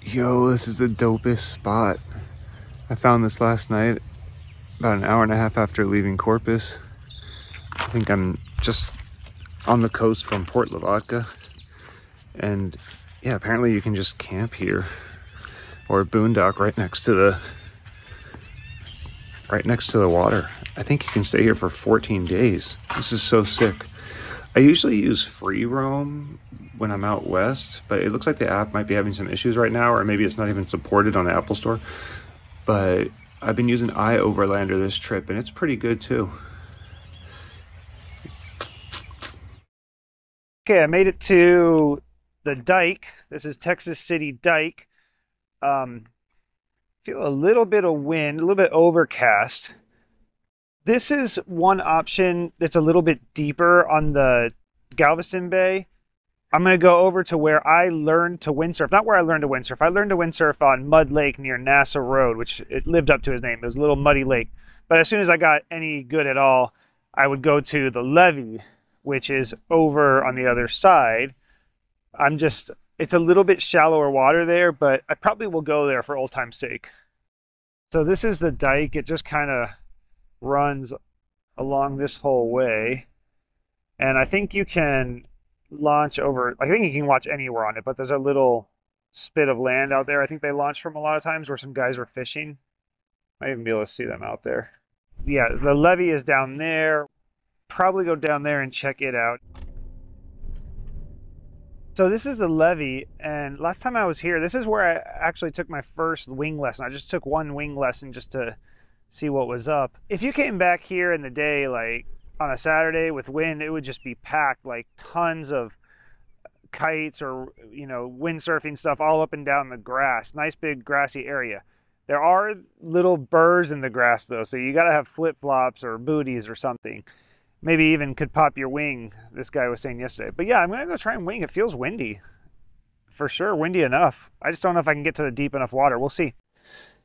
Yo, this is the dopest spot. I found this last night, about an hour and a half after leaving Corpus. I think I'm just on the coast from Port Lavaca. And yeah, apparently you can just camp here or boondock right next to the water. I think you can stay here for 14 days. This is so sick. I usually use free roam when I'm out west, but it looks like the app might be having some issues right now, or maybe it's not even supported on the Apple Store. But I've been using iOverlander this trip, and it's pretty good too. Okay, I made it to the Dike. This is Texas City Dike. Feel a little bit of wind, a little bit overcast. This is one option that's a little bit deeper on the Galveston Bay. I'm going to go over to where I learned to windsurf. Not where I learned to windsurf. I learned to windsurf on Mud Lake near NASA Road, which it lived up to his name. It was a little muddy lake. But as soon as I got any good at all, I would go to the Levee, which is over on the other side. It's a little bit shallower water there, but I probably will go there for old time's sake. So this is the Dike. It just kind of runs along this whole way, and I think you can launch over. I think you can watch anywhere on it, but there's a little spit of land out there. I think they launch from a lot of times where some guys are fishing. Might even be able to see them out there. Yeah, the Levee is down there. Probably go down there and check it out. So this is the Levee, and last time I was here, this is where I actually took my first wing lesson. I just took one wing lesson just to see what was up. If you came back here in the day, like on a Saturday with wind, it would just be packed, like tons of kites or, windsurfing stuff all up and down the grass. Nice big grassy area. There are little burrs in the grass though, so you got to have flip-flops or booties or something. Maybe even could pop your wing, this guy was saying yesterday. But yeah, I'm going to go try and wing. It feels windy. For sure, windy enough. I just don't know if I can get to the deep enough water. We'll see.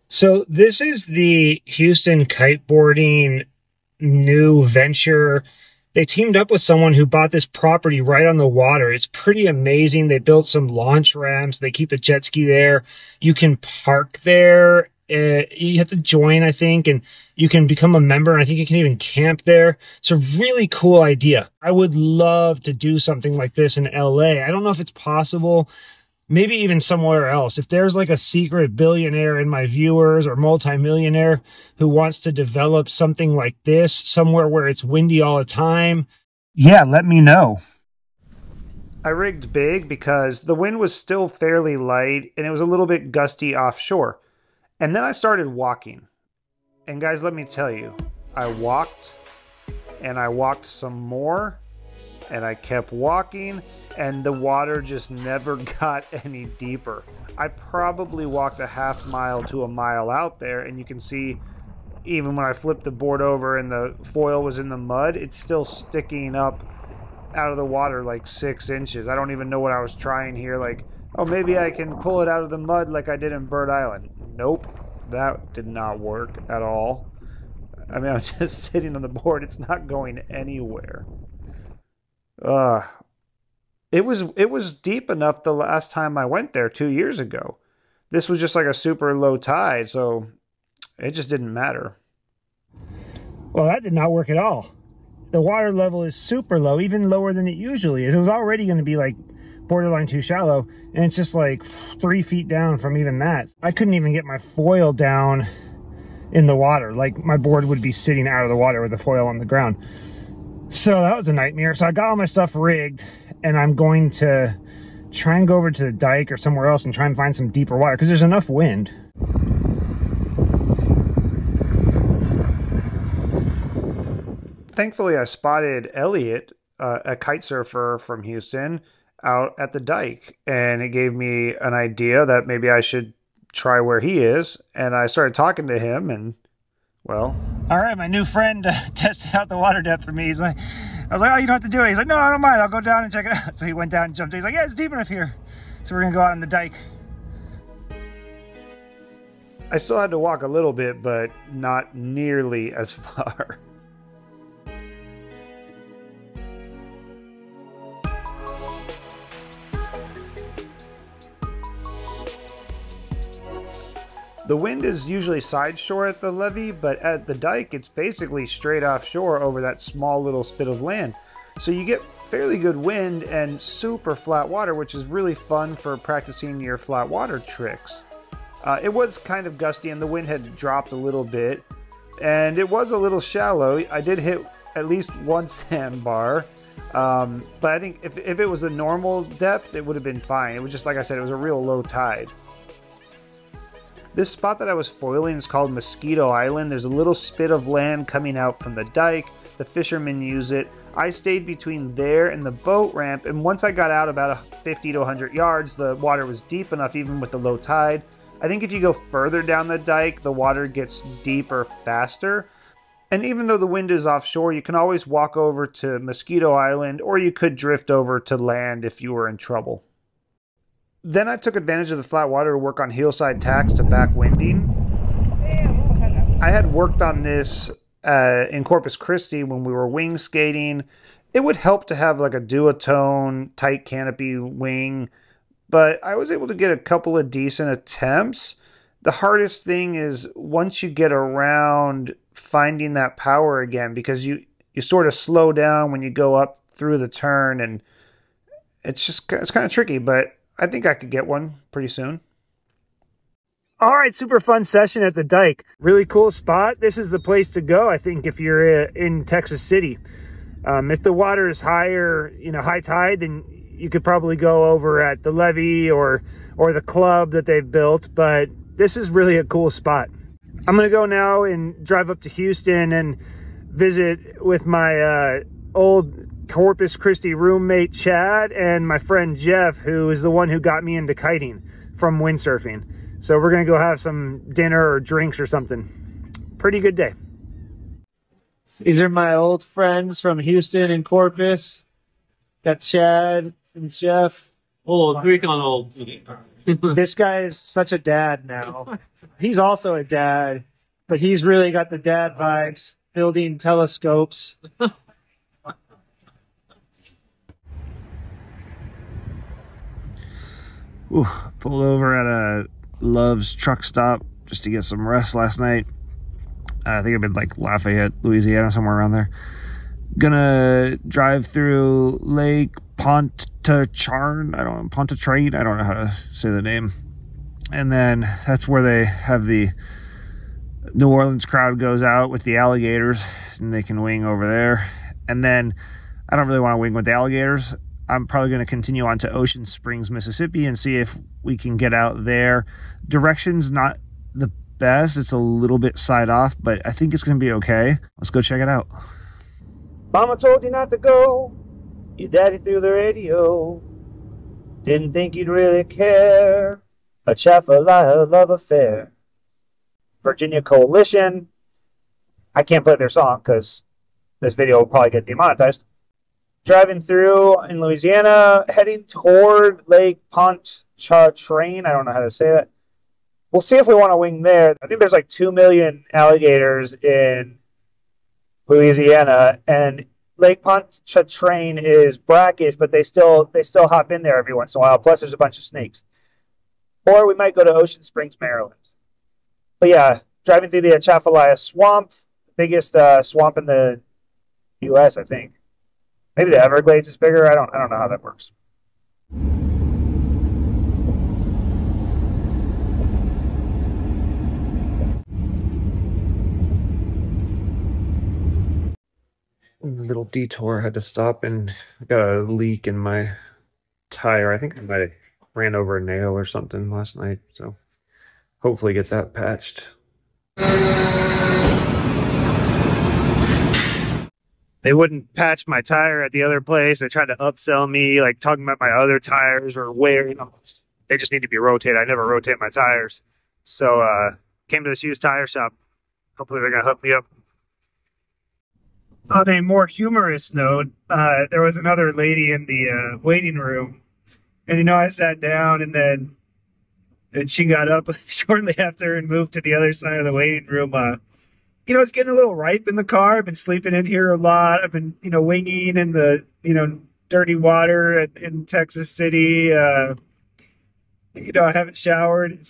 So this is the Houston kiteboarding new venture. They teamed up with someone who bought this property right on the water. It's pretty amazing. They built some launch ramps. They keep a jet ski there. You can park there. You have to join, I think, and you can become a member, and I think you can even camp there. It's a really cool idea. I would love to do something like this in LA. I don't know if it's possible. Maybe even somewhere else. If there's like a secret billionaire in my viewers or multimillionaire who wants to develop something like this somewhere where it's windy all the time, yeah, let me know. I rigged big because the wind was still fairly light and it was a little bit gusty offshore. And then I started walking. And guys, let me tell you, I walked and I walked some more. And I kept walking, and the water just never got any deeper. I probably walked a half mile to a mile out there, and you can see even when I flipped the board over and the foil was in the mud, it's still sticking up out of the water like 6 inches. I don't even know what I was trying here. Like, oh, maybe I can pull it out of the mud like I did in Bird Island. Nope, that did not work at all. I mean, I'm just sitting on the board. It's not going anywhere. It was deep enough the last time I went there 2 years ago. This was just like a super low tide, so it just didn't matter. Well, that did not work at all. The water level is super low, even lower than it usually is. It was already going to be like borderline too shallow, and it's just like 3 feet down from even that. I couldn't even get my foil down in the water. Like, my board would be sitting out of the water with the foil on the ground. So that was a nightmare. So I got all my stuff rigged, and I'm going to try and go over to the Dike or somewhere else and try and find some deeper water because there's enough wind. Thankfully, I spotted Elliot, a kite surfer from Houston, out at the Dike, and it gave me an idea that maybe I should try where he is. And I started talking to him, and well, all right, my new friend tested out the water depth for me. I was like, oh, you don't have to do it. He's like, no, I don't mind. I'll go down and check it out. So he went down and jumped in. He's like, yeah, it's deep enough here. So we're going to go out on the Dike. I still had to walk a little bit, but not nearly as far. The wind is usually side shore at the levee, but at the dike, it's basically straight offshore over that small little spit of land. So you get fairly good wind and super flat water, which is really fun for practicing your flat water tricks. It was kind of gusty and the wind had dropped a little bit, and it was a little shallow. I did hit at least one sandbar, but I think if it was a normal depth, it would have been fine. It was just, like I said, it was a real low tide. This spot that I was foiling is called Mosquito Island. There's a little spit of land coming out from the dike. The fishermen use it. I stayed between there and the boat ramp, and once I got out about 50 to 100 yards, the water was deep enough even with the low tide. I think if you go further down the dike, the water gets deeper faster. And even though the wind is offshore, you can always walk over to Mosquito Island, or you could drift over to land if you were in trouble. Then I took advantage of the flat water to work on hillside tacks to back winding. I had worked on this in Corpus Christi when we were wing skating. It would help to have like a duotone, tight canopy wing, but I was able to get a couple of decent attempts. The hardest thing is once you get around finding that power again, because you sort of slow down when you go up through the turn, and it's kind of tricky, but I think I could get one pretty soon. All right, super fun session at the dike. Really cool spot. This is the place to go, I think, if you're in Texas City. If the water is higher, high tide, then you could probably go over at the levee or the club that they've built, but this is really a cool spot. I'm gonna go now and drive up to Houston and visit with my old Corpus Christi roommate Chad and my friend Jeff, who is the one who got me into kiting from windsurfing. So we're gonna go have some dinner or drinks or something. Pretty good day. These are my old friends from Houston and Corpus. Got Chad and Jeff. Old, Greek on old. This guy is such a dad now. He's also a dad, but he's really got the dad vibes, building telescopes. Ooh, pulled over at a Love's truck stop just to get some rest last night. I think I've been like Lafayette, Louisiana, somewhere around there. Gonna drive through Lake Pontchartrain. Pontchartrain. I don't know how to say the name. And then that's where they have the New Orleans crowd goes out with the alligators, and they can wing over there. And then I don't really want to wing with the alligators. I'm probably going to continue on to Ocean Springs, Mississippi, and see if we can get out there. Direction's not the best. It's a little bit side off, but I think it's going to be okay. Let's go check it out. Mama told you not to go. Your daddy threw the radio. Didn't think you'd really care. A Chaffalaya love affair. Virginia Coalition. I can't play their song because this video will probably get demonetized. Driving through in Louisiana, heading toward Lake Pontchartrain. I don't know how to say that. We'll see if we want to wing there. I think there's like 2 million alligators in Louisiana, and Lake Pontchartrain is brackish, but they still hop in there every once in a while. Plus, there's a bunch of snakes. Or we might go to Ocean Springs, Maryland. But yeah, driving through the Atchafalaya Swamp, the biggest swamp in the U.S., I think. Maybe the Everglades is bigger. I don't know how that works. Little detour, had to stop, and I got a leak in my tire. I think I might have ran over a nail or something last night, so hopefully get that patched. They wouldn't patch my tire at the other place. They tried to upsell me, like talking about my other tires or where, they just need to be rotated. I never rotate my tires. So came to this used tire shop. Hopefully they're going to hook me up. On a more humorous note, there was another lady in the waiting room. And, I sat down and she got up shortly after and moved to the other side of the waiting room. It's getting a little ripe in the car. I've been sleeping in here a lot. I've been, winging in the, dirty water in Texas City. I haven't showered.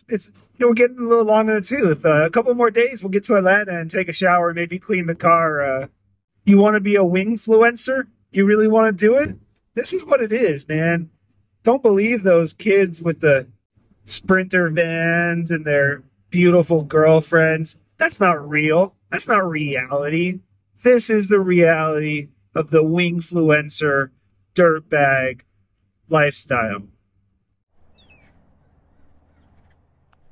We're getting a little long in the tooth. A couple more days, we'll get to Atlanta and take a shower, maybe clean the car. You want to be a wingfluencer? You really want to do it? This is what it is, man. Don't believe those kids with the Sprinter vans and their beautiful girlfriends. That's not real. That's not reality. This is the reality of the wingfluencer dirtbag lifestyle.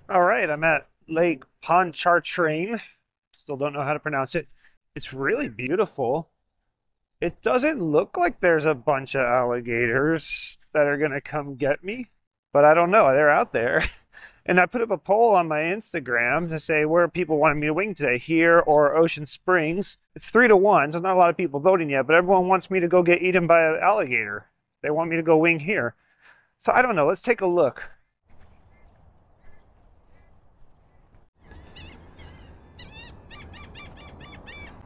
All right, I'm at Lake Pontchartrain. Still don't know how to pronounce it. It's really beautiful. It doesn't look like there's a bunch of alligators that are gonna come get me, but I don't know. They're out there. And I put up a poll on my Instagram to say where people wanted me to wing today, here or Ocean Springs. It's 3-1, so not a lot of people voting yet, but everyone wants me to go get eaten by an alligator. They want me to go wing here. So I don't know. Let's take a look.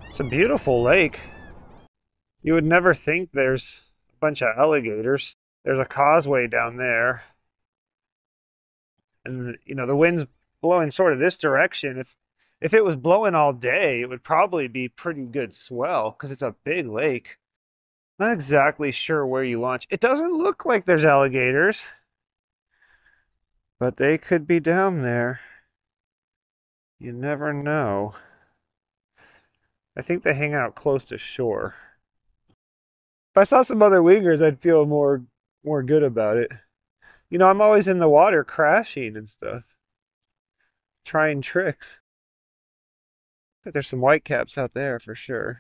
It's a beautiful lake. You would never think there's a bunch of alligators. There's a causeway down there. And, the wind's blowing sort of this direction. If it was blowing all day, it would probably be pretty good swell because it's a big lake. Not exactly sure where you launch. It doesn't look like there's alligators, but they could be down there. You never know. I think they hang out close to shore. If I saw some other wingers, I'd feel more good about it. I'm always in the water crashing and stuff, trying tricks. But there's some whitecaps out there for sure.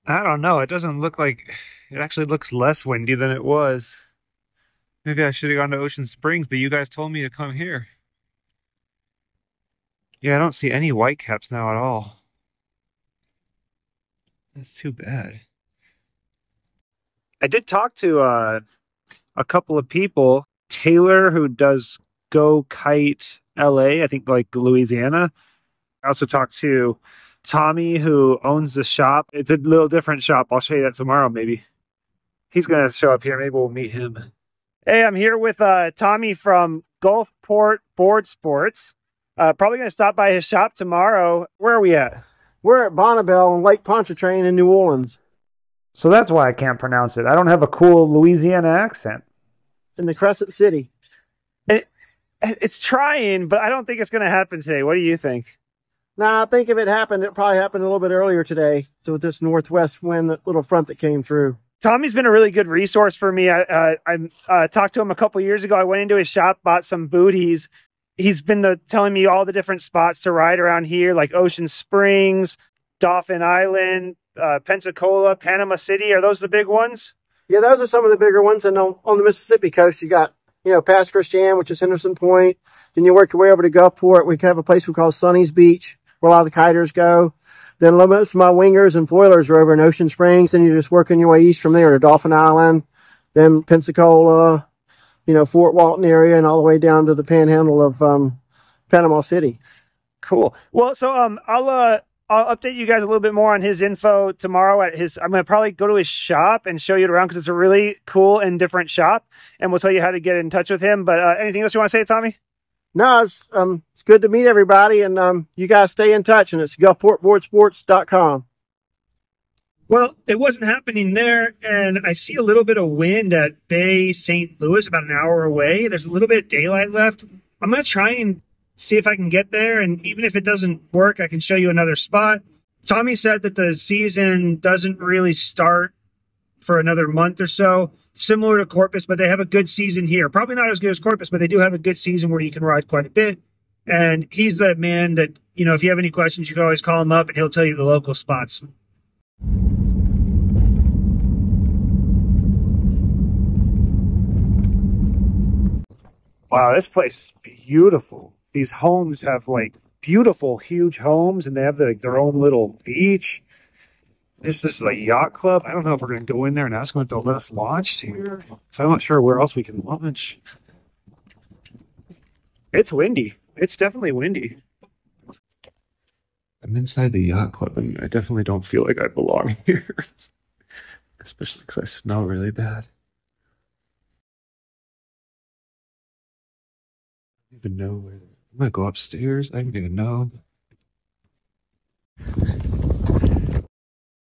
I don't know. It doesn't look like... It actually looks less windy than it was. Maybe I should have gone to Ocean Springs, but you guys told me to come here. Yeah, I don't see any whitecaps now at all. That's too bad. I did talk to a couple of people. Taylor, who does Go Kite LA, I think like Louisiana. I also talked to Tommy, who owns the shop. It's a little different shop. I'll show you that tomorrow, maybe. He's going to show up here. Maybe we'll meet him. Hey, I'm here with Tommy from Gulfport Board Sports. Probably going to stop by his shop tomorrow. Where are we at? We're at Bonneville on Lake Pontchartrain in New Orleans. So that's why I can't pronounce it. I don't have a cool Louisiana accent. In the Crescent City. It's trying, but I don't think it's going to happen today. What do you think? Nah, I think if it happened, it probably happened a little bit earlier today. So with this northwest wind, that little front that came through. Tommy's been a really good resource for me. I talked to him a couple years ago. I went into his shop, bought some booties. He's been telling me all the different spots to ride around here, like Ocean Springs, Dauphin Island, Pensacola, Panama City. Are those the big ones? Yeah, those are some of the bigger ones. And on the Mississippi coast, you got, past Christian, which is Henderson Point. Then you work your way over to Gulfport. We have a place we call Sonny's Beach, where a lot of the kiters go. Then most of my wingers and foilers are over in Ocean Springs. Then you're just working your way east from there to Dauphin Island, then Pensacola, Fort Walton area, and all the way down to the panhandle of Panama City. Cool. Well, so I'll update you guys a little bit more on his info tomorrow at his... I'm going to probably go to his shop and show you it around because it's a really cool and different shop. And we'll tell you how to get in touch with him. But anything else you want to say, Tommy? No, it's good to meet everybody. And you guys stay in touch. And it's gulfportboardsports.com. Well, it wasn't happening there, and I see a little bit of wind at Bay St. Louis, about an hour away. There's a little bit of daylight left. I'm going to try and see if I can get there, and even if it doesn't work, I can show you another spot. Tommy said that the season doesn't really start for another month or so, similar to Corpus, but they have a good season here. Probably not as good as Corpus, but they do have a good season where you can ride quite a bit. And he's the man that, if you have any questions, you can always call him up, and he'll tell you the local spots. Wow, this place is beautiful. These homes have like beautiful, huge homes, and they have their own little beach. This is a yacht club. I don't know if we're going to go in there and ask them if they'll let us launch here. So I'm not sure where else we can launch. It's windy. It's definitely windy. I'm inside the yacht club, and I definitely don't feel like I belong here. Especially because I smell really bad. Even know where. I'm gonna go upstairs. I don't even know.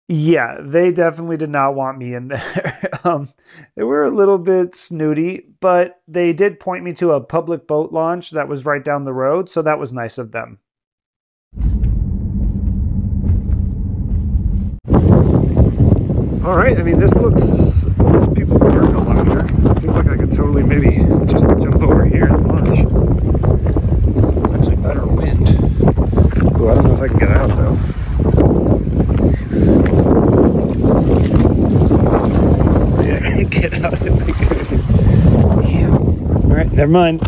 Yeah, they definitely did not want me in there. They were a little bit snooty, but they did point me to a public boat launch that was right down the road, so that was nice of them. All right, I mean, this looks, there's people parked along here. It seems like I could totally maybe just jump over here and launch. It's actually better wind. Ooh, I don't know if I can get out though. Yeah, I can't get out of it. Damn. All right, never mind.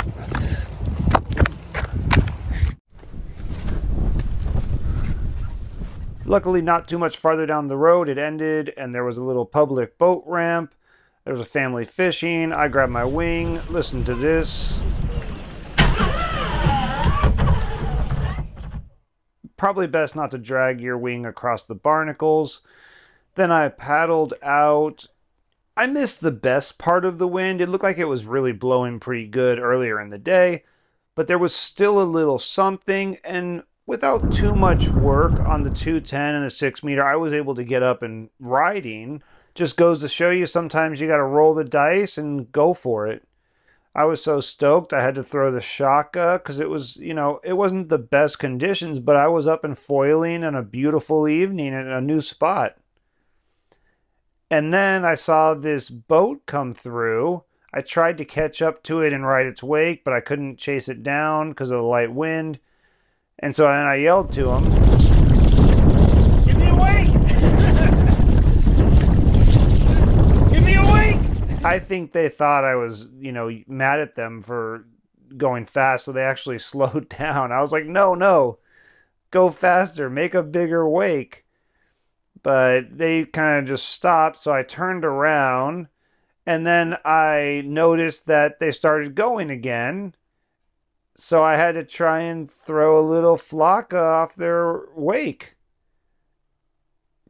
Luckily, not too much farther down the road, it ended, and there was a little public boat ramp. There was a family fishing. I grabbed my wing, listened to this. Probably best not to drag your wing across the barnacles. Then I paddled out. I missed the best part of the wind. It looked like it was really blowing pretty good earlier in the day, but there was still a little something, and without too much work on the 210 and the 6 meter, I was able to get up and riding. Just goes to show you sometimes you got to roll the dice and go for it. I was so stoked I had to throw the shaka because it was, you know, it wasn't the best conditions, but I was up and foiling on a beautiful evening in a new spot. And then I saw this boat come through. I tried to catch up to it and ride its wake, but I couldn't chase it down because of the light wind. And so then I yelled to him, "Give me a wake! Give me a wake!" I think they thought I was, you know, mad at them for going fast, so they actually slowed down. I was like, no, go faster, make a bigger wake. But they kind of just stopped, so I turned around, and then I noticed that they started going again. So I had to try and throw a little flocka off their wake.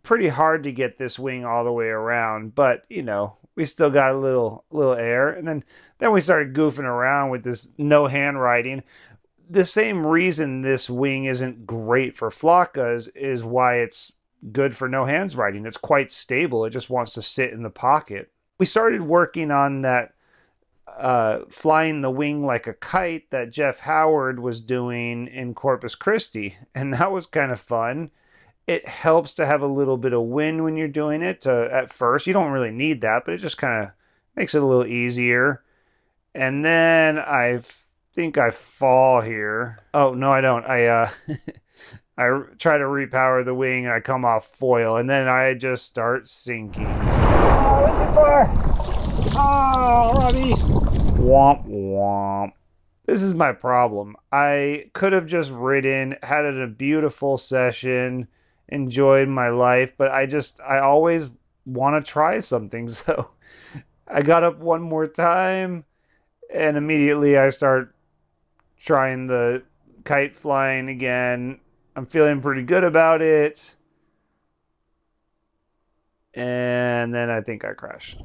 Pretty hard to get this wing all the way around, but you know, we still got a little air. And then we started goofing around with this no hand riding. The same reason this wing isn't great for flockas is why it's good for no hands riding. It's quite stable. It just wants to sit in the pocket. We started working on that flying the wing like a kite that Jeff Howard was doing in Corpus Christi, and that was kind of fun. It helps to have a little bit of wind when you're doing it at first. You don't really need that, but it just kind of makes it a little easier. And then I think I fall here. Oh, no, I don't. I try to repower the wing and I come off foil, and then I just start sinking. Oh, it's too far. Oh, Robbie. Womp womp. This is my problem. I could have just ridden, had a beautiful session, enjoyed my life, but I always want to try something. So I got up one more time and immediately I start trying the kite flying again. I'm feeling pretty good about it. And then I think I crashed.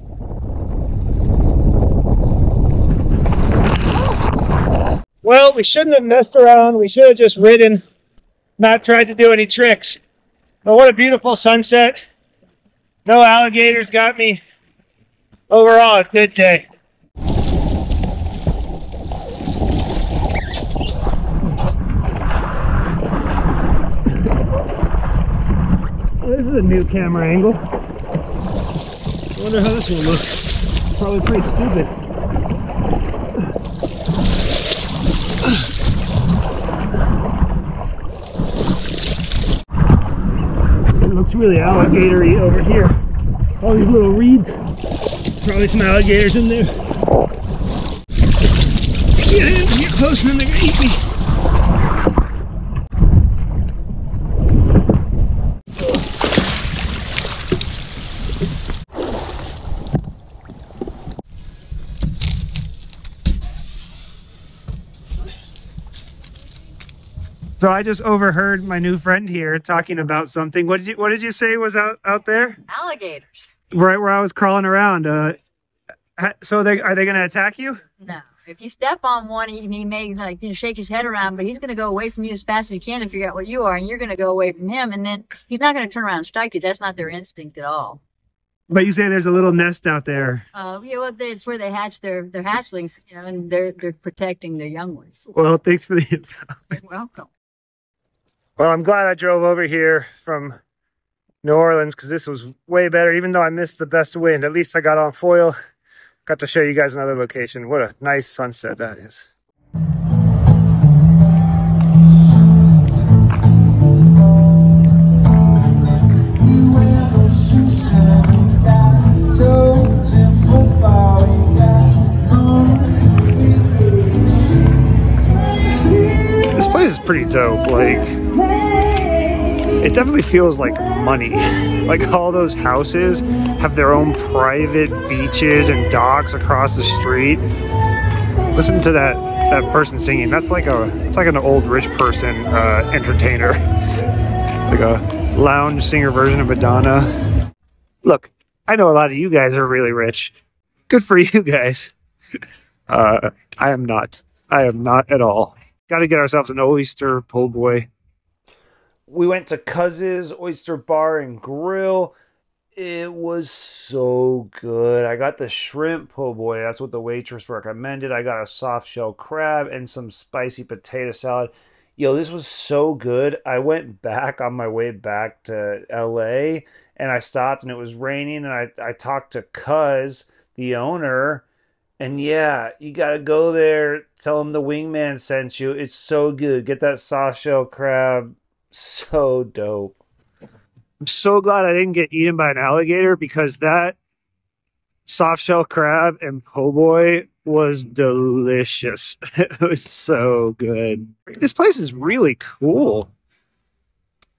Well, we shouldn't have messed around. We should have just ridden, not tried to do any tricks. But what a beautiful sunset. No alligators got me. Overall, a good day. This is a new camera angle. I wonder how this will look. Probably pretty stupid. It looks really alligator-y over here. All these little reeds. Probably some alligators in there. Yeah, I have to get close and then they're gonna eat me. So I just overheard my new friend here talking about something. What did you say was out there? Alligators. Right where I was crawling around. So are they going to attack you? No. If you step on one, he may like shake his head around, but he's going to go away from you as fast as he can to figure out what you are, and you're going to go away from him, and then he's not going to turn around and strike you. That's not their instinct at all. But you say there's a little nest out there. Yeah, well, it's where they hatch their hatchlings, you know, and they're protecting their young ones. Well, thanks for the info. You're welcome. Well, I'm glad I drove over here from New Orleans because this was way better. Even though I missed the best wind, at least I got on foil. Got to show you guys another location. What a nice sunset that is. This place is pretty dope. Like, it definitely feels like money. Like all those houses have their own private beaches and docks across the street. Listen to that person singing. That's like it's like an old rich person entertainer. Like a lounge singer version of Madonna. Look, I know a lot of you guys are really rich. Good for you guys. I am not. I am not at all. Got to get ourselves an oyster po' boy. We went to Cuz's Oyster Bar and Grill. It was so good. I got the shrimp po' boy. That's what the waitress recommended. I got a soft shell crab and some spicy potato salad. Yo, this was so good. I went back on my way back to LA and I stopped and it was raining and I talked to Cuz, the owner. And yeah, you got to go there. Tell him the wingman sent you. It's so good. Get that soft shell crab. So dope. I'm so glad I didn't get eaten by an alligator because that soft shell crab and po' boy was delicious. It was so good. This place is really cool.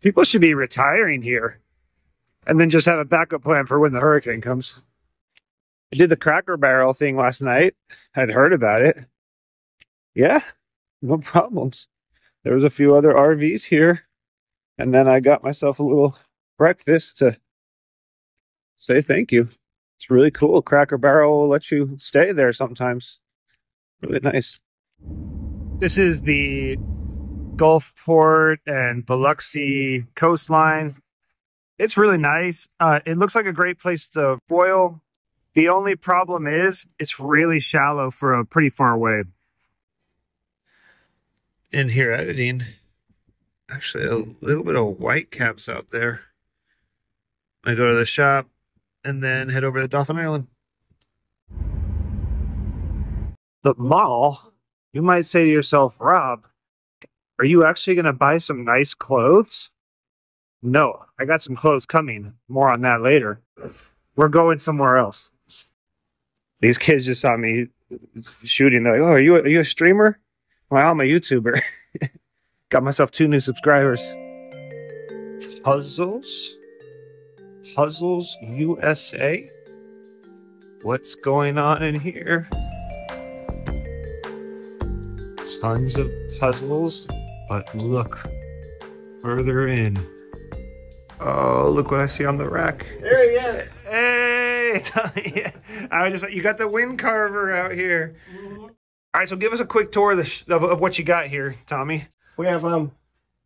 People should be retiring here and then just have a backup plan for when the hurricane comes. I did the Cracker Barrel thing last night. I'd heard about it. Yeah, no problems. There was a few other RVs here. And then I got myself a little breakfast to say thank you. It's really cool. Cracker Barrel will let you stay there sometimes. Really nice. This is the Gulfport and Biloxi coastline. It's really nice. It looks like a great place to foil. The only problem is it's really shallow for a pretty far away. In here editing. Actually, a little bit of white caps out there. I go to the shop and then head over to Dauphin Island. The mall? You might say to yourself, Rob, are you actually going to buy some nice clothes? No, I got some clothes coming. More on that later. We're going somewhere else. These kids just saw me shooting. They're like, oh, are you a streamer? Well, I'm a YouTuber. Got myself 2 new subscribers. Puzzles? Puzzles USA? What's going on in here? Tons of puzzles, but look further in. Oh, look what I see on the rack. There he is. Hey, Tommy. I was just you got the wind carver out here. All right, so give us a quick tour of what you got here, Tommy. We have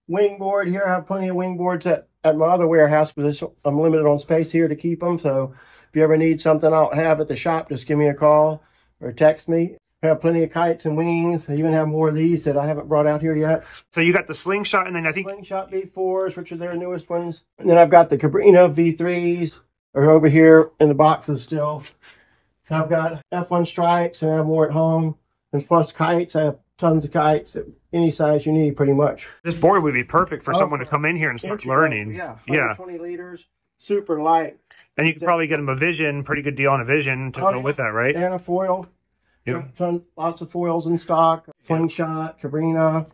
wing board here. I have plenty of wing boards at my other warehouse, but I'm limited on space here to keep them. So if you ever need something I don't have at the shop, just give me a call or text me. I have plenty of kites and wings. I even have more of these that I haven't brought out here yet. So you got the slingshot, and then I think slingshot V4s, which are their newest ones. And then I've got the Cabrina V3s are over here in the boxes still. I've got F1 strikes, and I have more at home. And plus kites, I have tons of kites at any size you need, pretty much. This board would be perfect for someone to come in here and start learning. Yeah, 20 liters, super light. And you could probably get them a Vision, pretty good deal on a Vision to go with that, right? And a foil. Yep. Lots of foils in stock. Slingshot, Cabrina,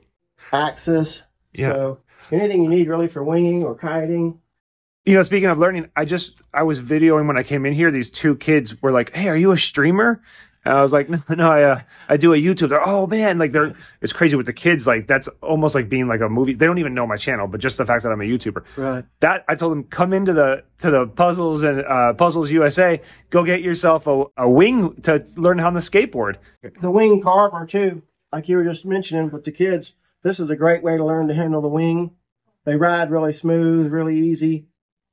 Axis. Yeah. So anything you need really for winging or kiting. You know, speaking of learning, I was videoing when I came in here. These 2 kids were like, hey, are you a streamer? And I was like, no, I do a YouTube. They're, oh man, like it's crazy with the kids. Like that's almost like being like a movie. They don't even know my channel, but just the fact that I'm a YouTuber. Right. That I told them, come into the Puzzles and Puzzles USA. Go get yourself a wing to learn how to skateboard. The wing carver too, like you were just mentioning with the kids. This is a great way to learn to handle the wing. They ride really smooth, really easy.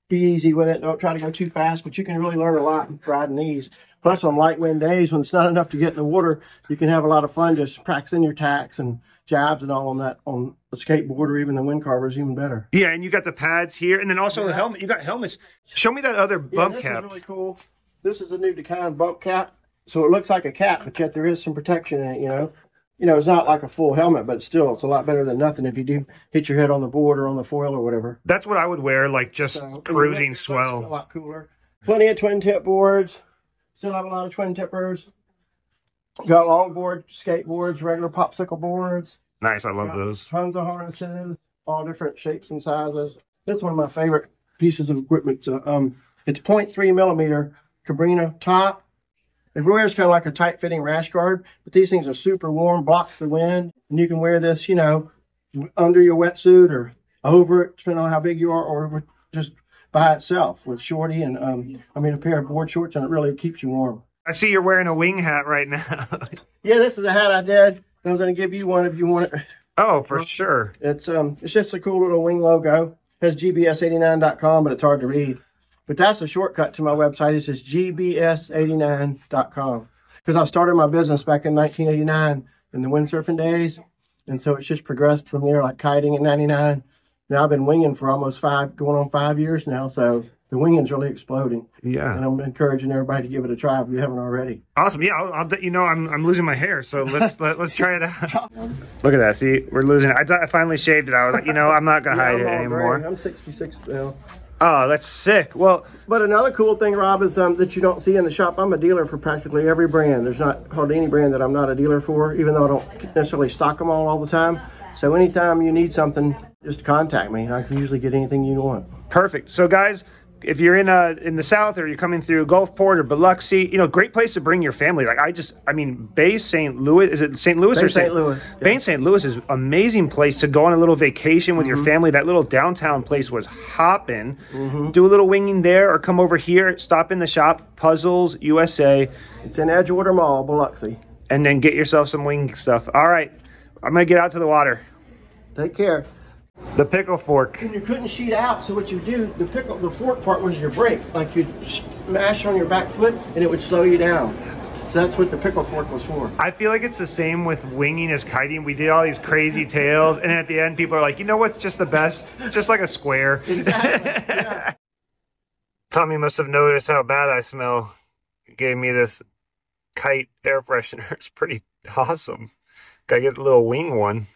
Be easy with it. Don't try to go too fast, but you can really learn a lot riding these. Plus, on light wind days, when it's not enough to get in the water, you can have a lot of fun just practicing your tacks and jabs and all on the skateboard or even the wind carver is even better. Yeah, and you got the pads here, and then also the helmet. You got helmets. Show me that other bump cap. This is really cool. This is a new Dike bump cap. So it looks like a cap, but yet there is some protection in it, you know. You know, it's not like a full helmet, but still, it's a lot better than nothing if you do hit your head on the board or on the foil or whatever. That's what I would wear, like just cruising swell. A lot cooler. Plenty of twin tip boards. Still have a lot of twin tippers. Got longboard skateboards, regular popsicle boards. Nice, I love those. Tons of harnesses, all different shapes and sizes. That's one of my favorite pieces of equipment. It's 0.3 millimeter Cabrina top. It wears kind of like a tight-fitting rash guard, but these things are super warm, blocks the wind, and you can wear this, you know, under your wetsuit or over it, depending on how big you are, or just by itself with shorty and a pair of board shorts, and it really keeps you warm. I see you're wearing a wing hat right now. Yeah, this is a hat I did. I was going to give you one if you want it. Oh, for sure. It's just a cool little wing logo. It has gbs89.com, but it's hard to read. But that's a shortcut to my website. It's just gbs89.com. Because I started my business back in 1989 in the windsurfing days. And so it's just progressed from there, like kiting in 99. Now I've been winging for almost going on 5 years now. So the winging's really exploding. Yeah. And I'm encouraging everybody to give it a try if you haven't already. Awesome. Yeah, I'm losing my hair, so let's try it out. Look at that. See, we're losing it. I finally shaved it. I was like, I'm not going to hide it anymore. I'm 66 now. Oh, that's sick. Well, but another cool thing, Rob, is that you don't see in the shop. I'm a dealer for practically every brand. There's not hardly any brand that I'm not a dealer for, even though I don't necessarily stock them all the time. So anytime you need something, just contact me. I can usually get anything you want. Perfect. So guys, if you're in the South or you're coming through Gulfport or Biloxi, great place to bring your family. Like Bay St. Louis, is it St. Louis or St. Louis? Yeah. Bay St. Louis is an amazing place to go on a little vacation with your family. That little downtown place was hopping. Do a little winging there or come over here, stop in the shop, Puzzles USA. It's in Edgewater Mall, Biloxi. And then get yourself some wing stuff. All right, I'm going to get out to the water. Take care. The pickle fork. And you couldn't sheet out, so what you do, the fork part was your brake. Like you'd smash on your back foot and it would slow you down. So that's what the pickle fork was for. I feel like it's the same with winging as kiting. We did all these crazy tails, and at the end people are like, you know what's just the best? Just like a square. Exactly, yeah. Tommy must have noticed how bad I smell. He gave me this kite air freshener. It's pretty awesome. Gotta get the little wing one.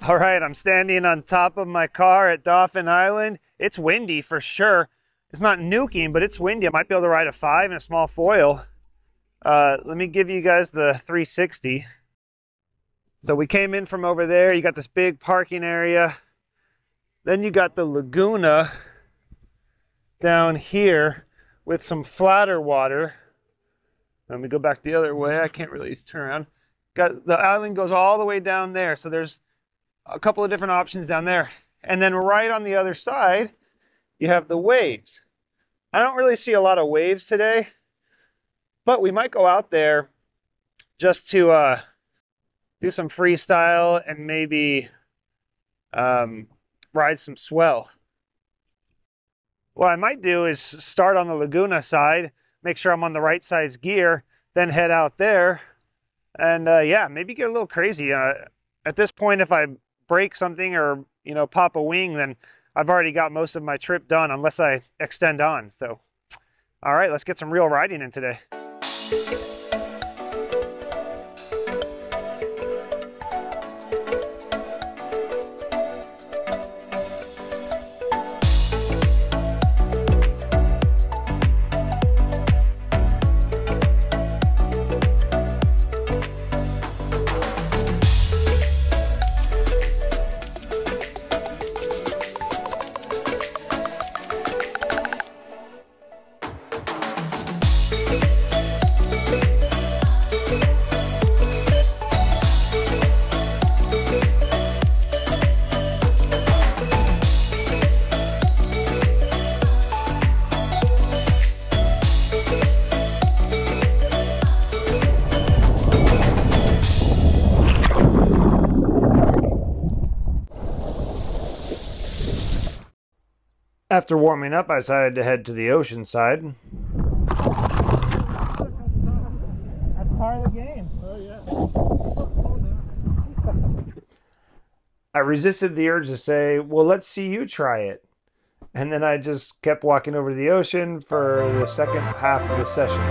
All right, I'm standing on top of my car at Dauphin Island. It's windy for sure. It's not nuking, but it's windy. I might be able to ride a 5 in a small foil. Let me give you guys the 360. So we came in from over there. You got this big parking area. Then you got the Laguna down here with some flatter water. Let me go back the other way. I can't really turn around. The island goes all the way down there. So there's a couple of different options down there. And then right on the other side, you have the waves. I don't really see a lot of waves today, but we might go out there just to do some freestyle and maybe ride some swell. What I might do is start on the Laguna side, make sure I'm on the right size gear, then head out there, and yeah, maybe get a little crazy. At this point, if I break something or pop a wing, then I've already got most of my trip done unless I extend on. So all right, let's get some real riding in today. After warming up, I decided to head to the ocean side. That's part of the game. Oh, yeah. I resisted the urge to say, well, let's see you try it. And then I just kept walking over to the ocean for the second half of the session.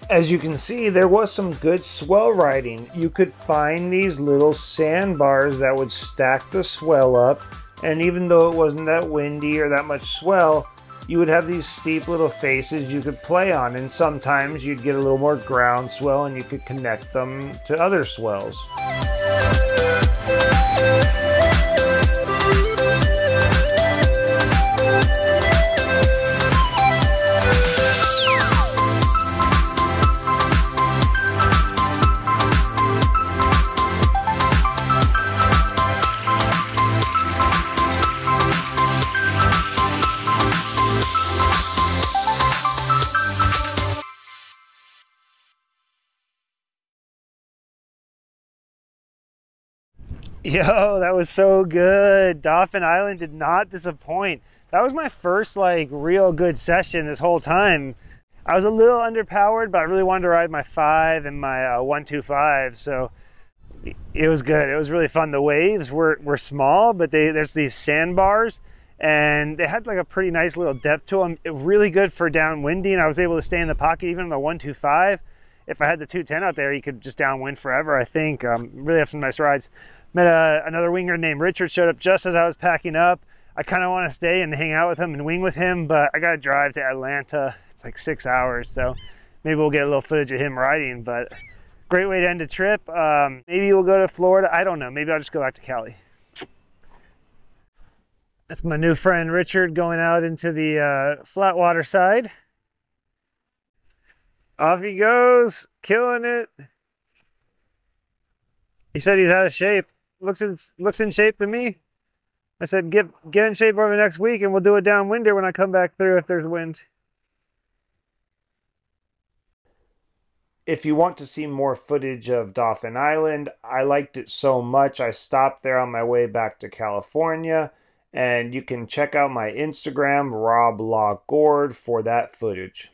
As you can see, there was some good swell riding. You could find these little sandbars that would stack the swell up, and even though it wasn't that windy or that much swell, you would have these steep little faces you could play on, and sometimes you'd get a little more ground swell and you could connect them to other swells. Yo, that was so good. Dauphin Island did not disappoint. That was my first like real good session this whole time. I was a little underpowered, but I really wanted to ride my 5 and my 125, so it was good. It was really fun. The waves were small, but there's these sandbars, and they had like a pretty nice little depth to them. It was really good for downwinding, and I was able to stay in the pocket even on the 125. If I had the 210 out there, you could just downwind forever, I think. Really have some nice rides. Met another winger named Richard, showed up just as I was packing up. I kind of want to stay and hang out with him and wing with him, but I got to drive to Atlanta. It's like 6 hours, so maybe we'll get a little footage of him riding, but great way to end the trip. Maybe we'll go to Florida. I don't know. Maybe I'll just go back to Cali. That's my new friend Richard going out into the flat water side. Off he goes, killing it. He said he's out of shape. Looks in shape to me. I said, get in shape over the next week and we'll do a downwinder when I come back through if there's wind. If you want to see more footage of Dauphin Island, I liked it so much I stopped there on my way back to California, and you can check out my Instagram, Rob Law Gord, for that footage.